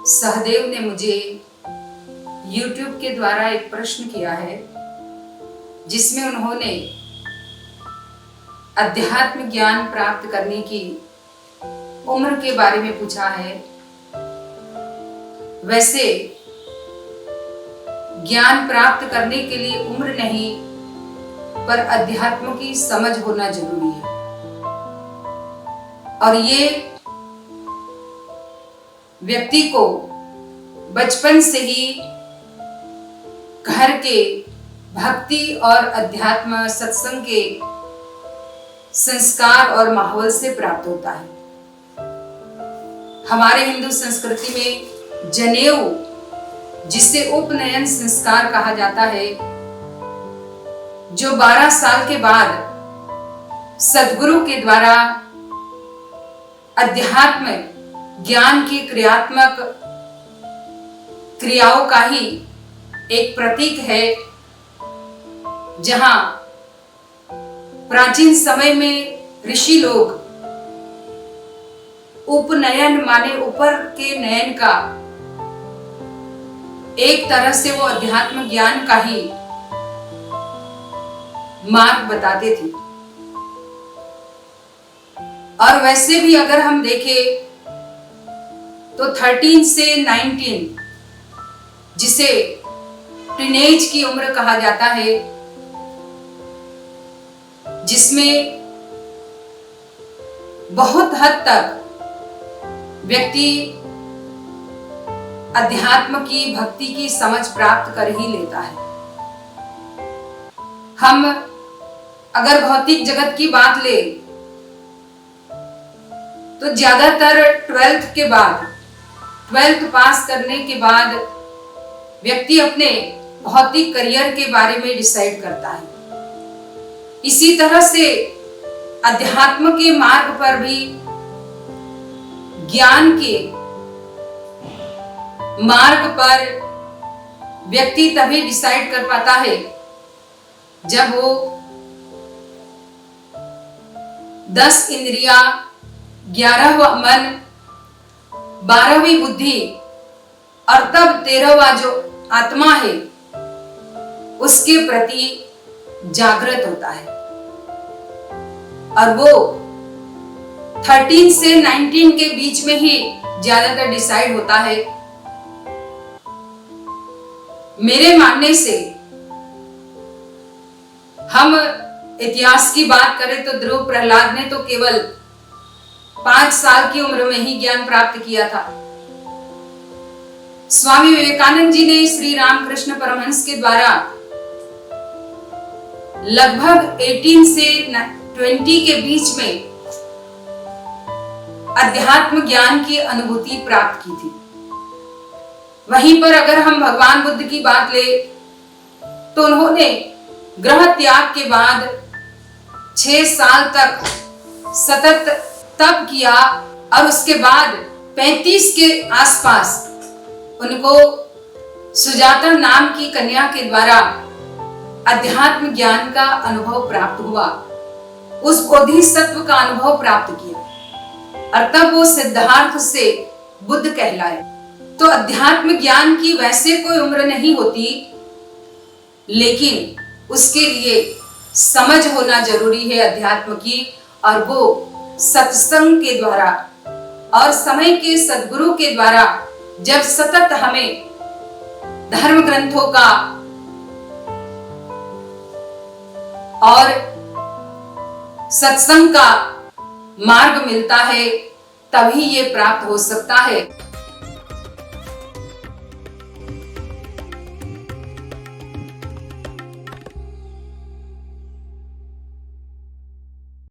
सहदेव ने मुझे YouTube के द्वारा एक प्रश्न किया है, जिसमें उन्होंने अध्यात्म ज्ञान प्राप्त करने की उम्र के बारे में पूछा है। वैसे ज्ञान प्राप्त करने के लिए उम्र नहीं, पर अध्यात्म की समझ होना जरूरी है। और ये व्यक्ति को बचपन से ही घर के भक्ति और अध्यात्म सत्संग के संस्कार और माहौल से प्राप्त होता है। हमारे हिंदू संस्कृति में जनेऊ, जिसे उपनयन संस्कार कहा जाता है, जो 12 साल के बाद सद्गुरु के द्वारा अध्यात्म ज्ञान की क्रियात्मक क्रियाओं का ही एक प्रतीक है। जहां प्राचीन समय में ऋषि लोग उपनयन माने ऊपर के नयन का एक तरह से वो अध्यात्म ज्ञान का ही मार्ग बताते थे। और वैसे भी अगर हम देखें तो 13 से 19, जिसे टीनेज की उम्र कहा जाता है, जिसमें बहुत हद तक व्यक्ति अध्यात्म की भक्ति की समझ प्राप्त कर ही लेता है। हम अगर भौतिक जगत की बात ले तो ज्यादातर 12th के बाद, 12th पास करने के बाद व्यक्ति अपने भौतिक करियर के बारे में डिसाइड करता है। इसी तरह से अध्यात्म के मार्ग पर भी, ज्ञान के मार्ग पर व्यक्ति तभी डिसाइड कर पाता है जब वो 10 इंद्रियां, 11वां मन, 12वीं बुद्धि और तब 13वां जो आत्मा है उसके प्रति जागृत होता है। और वो 13 से 19 के बीच में ही ज्यादातर डिसाइड होता है। मेरे मानने से हम इतिहास की बात करें तो ध्रुव प्रहलाद ने तो केवल 5 साल की उम्र में ही ज्ञान प्राप्त किया था। स्वामी विवेकानंद जी ने श्री रामकृष्ण परमहंस के द्वारा लगभग 18 से 20 के बीच में अध्यात्म ज्ञान की अनुभूति प्राप्त की थी। वहीं पर अगर हम भगवान बुद्ध की बात ले तो उन्होंने ग्रह त्याग के बाद 6 साल तक सतत तप किया और उसके बाद 35 के आसपास उनको सुजाता नाम की कन्या के द्वारा अध्यात्म ज्ञान का अनुभव प्राप्त हुआ। उस बोधिसत्व का अनुभव प्राप्त किया और तब वो सिद्धार्थ से बुद्ध कहलाए। तो अध्यात्म ज्ञान की वैसे कोई उम्र नहीं होती, लेकिन उसके लिए समझ होना जरूरी है अध्यात्म की, और वो सत्संग के द्वारा और समय के सद्गुरु के द्वारा जब सतत हमें धर्म ग्रंथों का और सत्संग का मार्ग मिलता है, तभी ये प्राप्त हो सकता है।